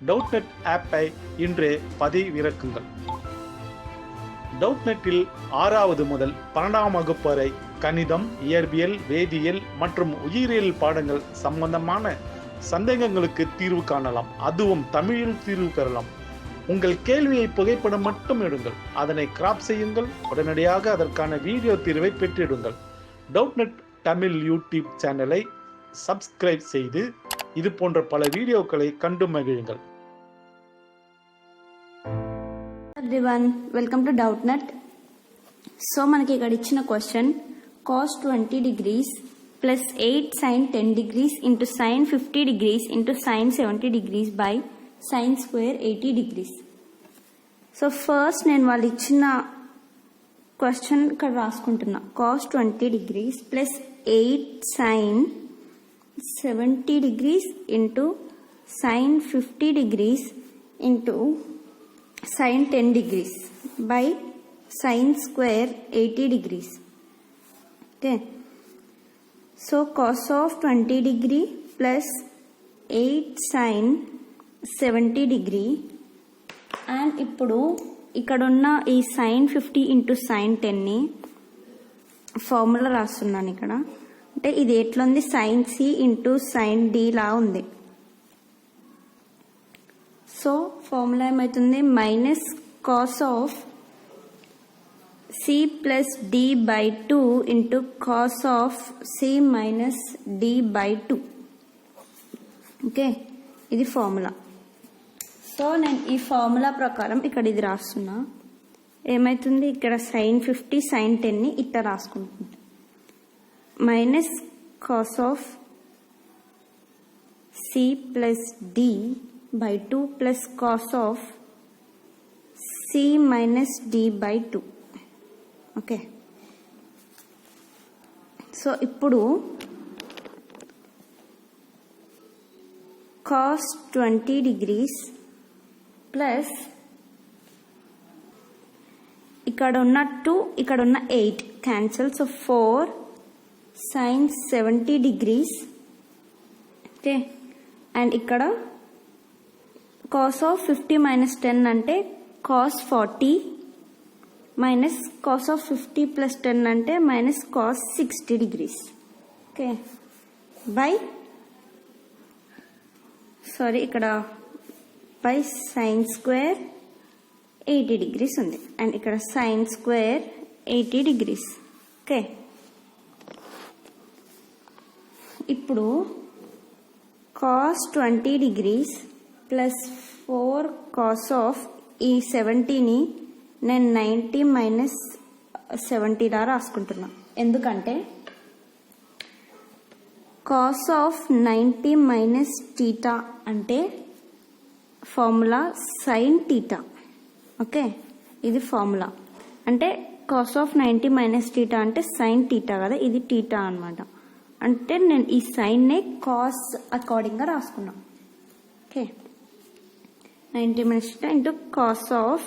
டவுட்நெட் ஆப்பை இன்றே பதிவிறக்குங்கள். டவுட்நெட்டில் 6வது முதல் 12ஆம் வகுப்பு வரை கணிதம், இயற்பியல், வேதியியல் மற்றும் உயிரியல் பாடங்கள் சம்பந்தமான சந்தேகங்களுக்கு தீர்வு காணலாம். அதுவும் தமிழில் தீர்வு பெறலாம். உங்கள் கேள்வியை புகைப்படம் மட்டும் எடுங்கள், அதனை கிராப் செய்யுங்கள், உடனடியாக அதற்கான வீடியோ தீர்வை பெற்றிடுங்கள். டவுட்நெட் தமிழ் யூடியூப் சேனலை சப்ஸ்கிரைப் செய்து இது போன்ற பல வீடியோக்களை கண்டு மகிழுங்கள். Everyone, welcome to DoubtNet. So మనకి ఇక్కడ ఇచ్చిన question cos 20 degrees plus 8 sin 10 degrees into sin 50 degrees into sin 70 degrees by sin square 80 degrees. So first నేను వాళ్ళు ఇచ్చిన క్వశ్చన్ ఇక్కడ రాసుకుంటున్నా. cos 20 degrees plus 8 sin 70 degrees into sin 50 degrees into sin 10 degrees by sin square 80 degrees. Okay. So cos of 20 degree plus 8 sin 70 degree and ఇప్పుడు ఇక్కడ ఉన్న ఈ sin 50 into sin 10 ని formula రాస్తున్నాను ఇక్కడ. అంటే ఇది ఎట్లా ఉంది, sin c into sin d లా ఉంది. సో ఫార్ములా ఏమవుతుంది, minus cos of C plus d by 2 into cos of c minus d by 2. Okay, ఇది ఫార్ములా. సో నేను ఈ ఫార్ములా ప్రకారం ఇక్కడ ఇది రాస్తున్నా. ఏమవుతుంది, ఇక్కడ sin 50 sin 10 ని ఇట్లా రాసుకుంటుంది. Minus cos of C plus D by 2 plus cos of c minus d by 2. Okay, so ఇప్పుడు cos 20 degrees ప్లస్ ఇక్కడ ఉన్న 2 ఇక్కడ ఉన్న 8 cancel. So 4 sin 70 degrees. Okay, and ఇక్కడ cos of 50 minus 10 అంటే cos 40 minus cos of 50 plus 10 అంటే minus cos 60 degrees. Okay, by ఇక్కడ by sin square 80 degrees ఉంది అండ్ ఇక్కడ sin square 80 degrees. ఓకే, ఇప్పుడు cos 20 degrees plus 4 cos of ఈ 70ని నేను 90 minus 70 లా రాసుకుంటున్నా. ఎందుకంటే కాస్ ఆఫ్ 90 మైనస్ టీటా అంటే ఫార్ములా సైన్ టీటా. ఓకే, ఇది ఫార్ములా. అంటే కాస్ ఆఫ్ 90 మైనస్ టీటా అంటే సైన్ టీటా కదా, ఇది టీటా అనమాట. అంటే నేను ఈ సైన్నే కాస్ అకార్డింగ్గా రాసుకున్నా. Okay, 90 minus into cos of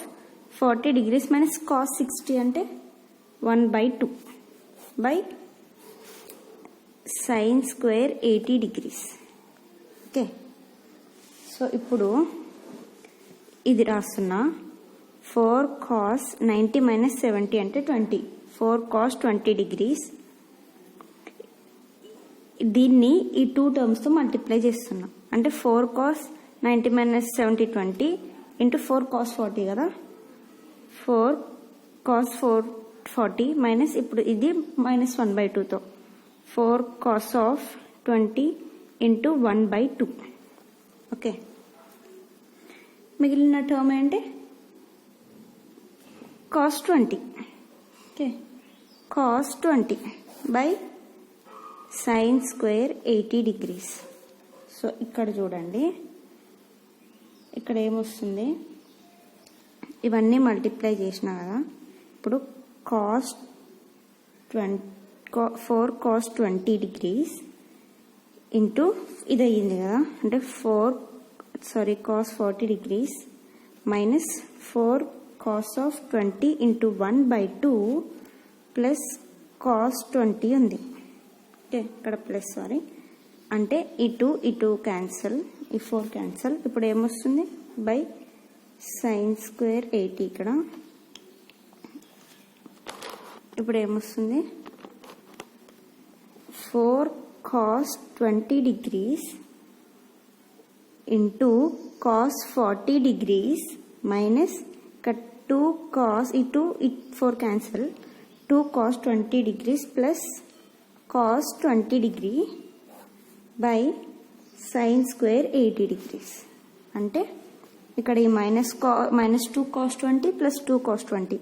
40 degrees minus cos 60 అంటే 1 by 2 by sin square 80 degrees. Okay, so ఇప్పుడు ఇది రాస్తున్నా. 4 cos 90 minus 70 అంటే 20. 4 cos 20 degrees. దీన్ని ఈ 2 టర్మ్స్తో మల్టిప్లై చేస్తున్నా. అంటే 4 cos 90 minus 70 20 into 4 cos 40 కదా. 4 cos 40 మైనస్ ఇప్పుడు ఇది మైనస్ 1 by 2తో 4 cos of 20 into 1 by 2. Okay, మిగిలిన టర్మ్ ఏంటి, cos 20. Okay, cos 20 by sin square 80 degrees. So ఇక్కడ చూడండి, ఇక్కడ ఏమొస్తుంది, ఇవన్నీ మల్టిప్లై చేసినా కదా. ఇప్పుడు cos 4 cos 20 degrees ఇంటూ ఇది అయ్యింది కదా, అంటే cos 40 degrees minus 4 cos of 20 into 1 by 2 plus cos 20 ఉంది. ఓకే, ఇక్కడ ప్లస్ అంటే ఇటు క్యాన్సిల్, ఈ 4 క్యాన్సల్. ఇప్పుడు ఏమొస్తుంది బై సైన్ స్క్వేర్ 80 ఇక్కడ. ఇప్పుడు ఏమొస్తుంది 4 cos 20 degrees into cos 40 degrees minus ఇక్కడ 2 cos ఈ 4 cancel 2 cos 20 degrees plus cos 20 degree by sine square 80 degrees. అంటే ఇక్కడ ఈ minus 2 cos 20 plus 2 cos 20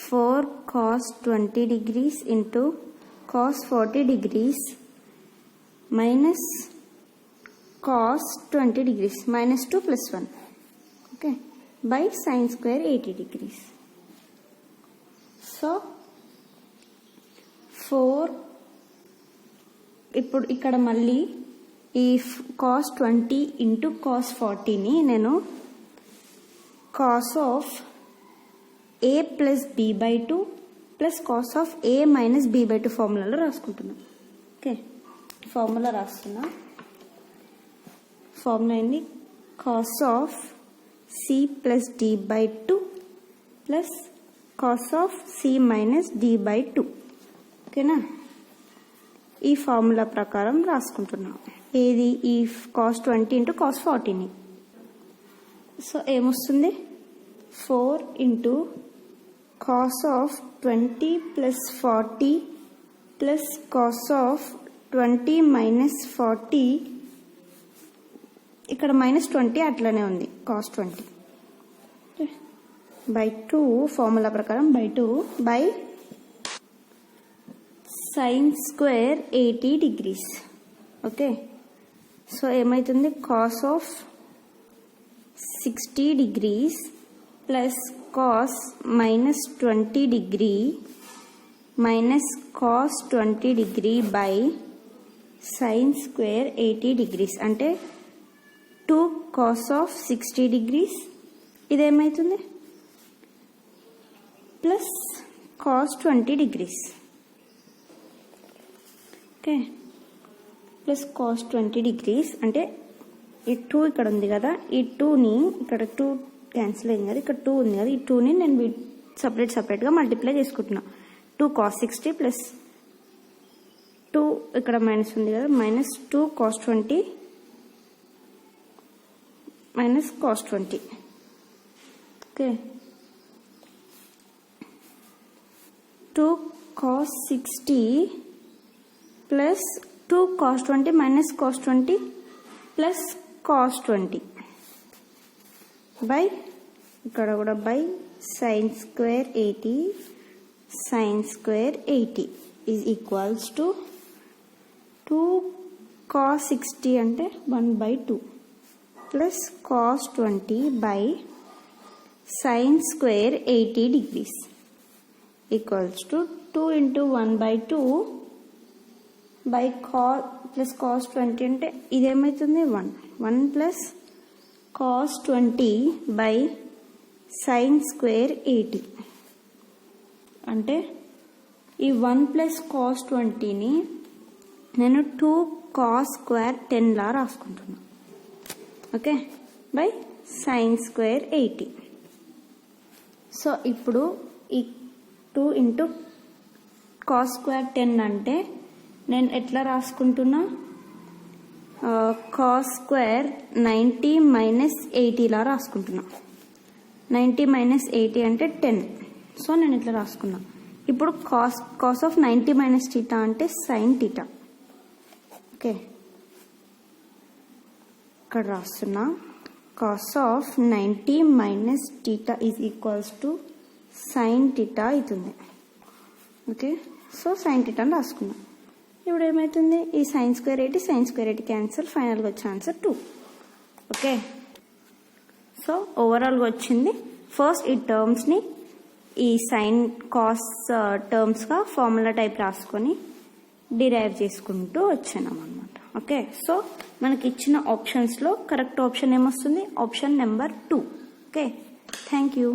4 cos 20 degrees into cos 40 degrees minus cos 20 degrees minus 2 plus 1 okay by sin square 80 degrees. So 4 ఇప్పుడు ఇక్కడ మళ్ళీ ఈ cos 20 into cos 40 ని నేను cos of a plus b by 2 plus cos of a minus b by 2 ఫార్ములాలో రాసుకుంటున్నాం. Okay formula రాస్తున్నా. Formula ఏంది cos of c plus d by 2 plus cos of c minus d by 2. ఓకేనా, ఈ formula ప్రకారం రాసుకుంటున్నాం. ఏది ఈ cos 20 into cos 40ని. సో ఏమొస్తుంది 4 into cos of 20 plus 40 plus cos of 20 minus 40 ఇక్కడ minus 20 అట్లనే ఉంది cos 20 by 2 ఫార్ములా ప్రకారం by 2 by sin square 80 degrees. Okay so ఏమైతుంది cos of 60 degrees plus cos minus 20 degree minus cos 20 degree by sin square 80 degrees అంటే 2 cos of 60 degrees ఇదేమైతుంది plus cos 20 degrees. Okay plus cos 20 degrees అంటే ఈ 2 ఇక్కడ ఉంది కదా, ఈ 2ని ఇక్కడ 2 క్యాన్సిల్ అయింది కదా, ఇక్కడ 2 ఉంది కదా, ఈ 2ని నేను సపరేట్గా మల్టిప్లై చేసుకుంటున్నా. 2 cos 60 ప్లస్ 2 ఇక్కడ మైనస్ ఉంది కదా, minus 2 cos 20 minus cos 20. Okay 2 cos 60 plus 2 cos 20 minus cos 20 plus cos 20 by ఇక్కడ కూడా by sin square 80 sin square 80 is equals to 2 cos 60 అంటే 1 by 2 plus cos 20 by sin square 80 degrees equals to 2 into 1 by 2 by cos plus cos 20 అంటే ఇదేమైతుంది 1 plus cos 20 by sin square 80 అంటే ఈ 1 plus cos 20ని నేను 2 cos square 10 లా రాసుకుంటున్నా. Okay by sin square 80. So ఇప్పుడు ఈ 2 into cos square 10 అంటే నేను ఎట్లా రాసుకుంటున్నా cos square 90 minus 80 లా రాసుకుంటున్నా. 90 minus 80 అంటే 10. సో నేను ఇట్లా రాసుకున్నా. ఇప్పుడు cos of 90 minus theta అంటే sin theta. ఓకే ఇక్కడ రాస్తున్నా cos of 90 minus theta is equals to sin theta అవుతుంది. ఓకే సో sin theta అని రాసుకున్నా. ఇప్పుడు ఏమవుతుంది ఈ sin square 80 sin square 80 cancel, ఫైనల్గా వచ్చే ఆన్సర్ 2. ఓకే సో ఓవరాల్గా వచ్చింది ఫస్ట్ ఈ టర్మ్స్ని ఈ సైన్ కాస్ టర్మ్స్గా ఫార్ములా టైప్ రాసుకొని డిరైవ్ చేసుకుంటూ వచ్చాను అనమాట. ఓకే సో మనకి ఇచ్చిన ఆప్షన్స్లో కరెక్ట్ ఆప్షన్ ఏమొస్తుంది option number 2. Okay thank you.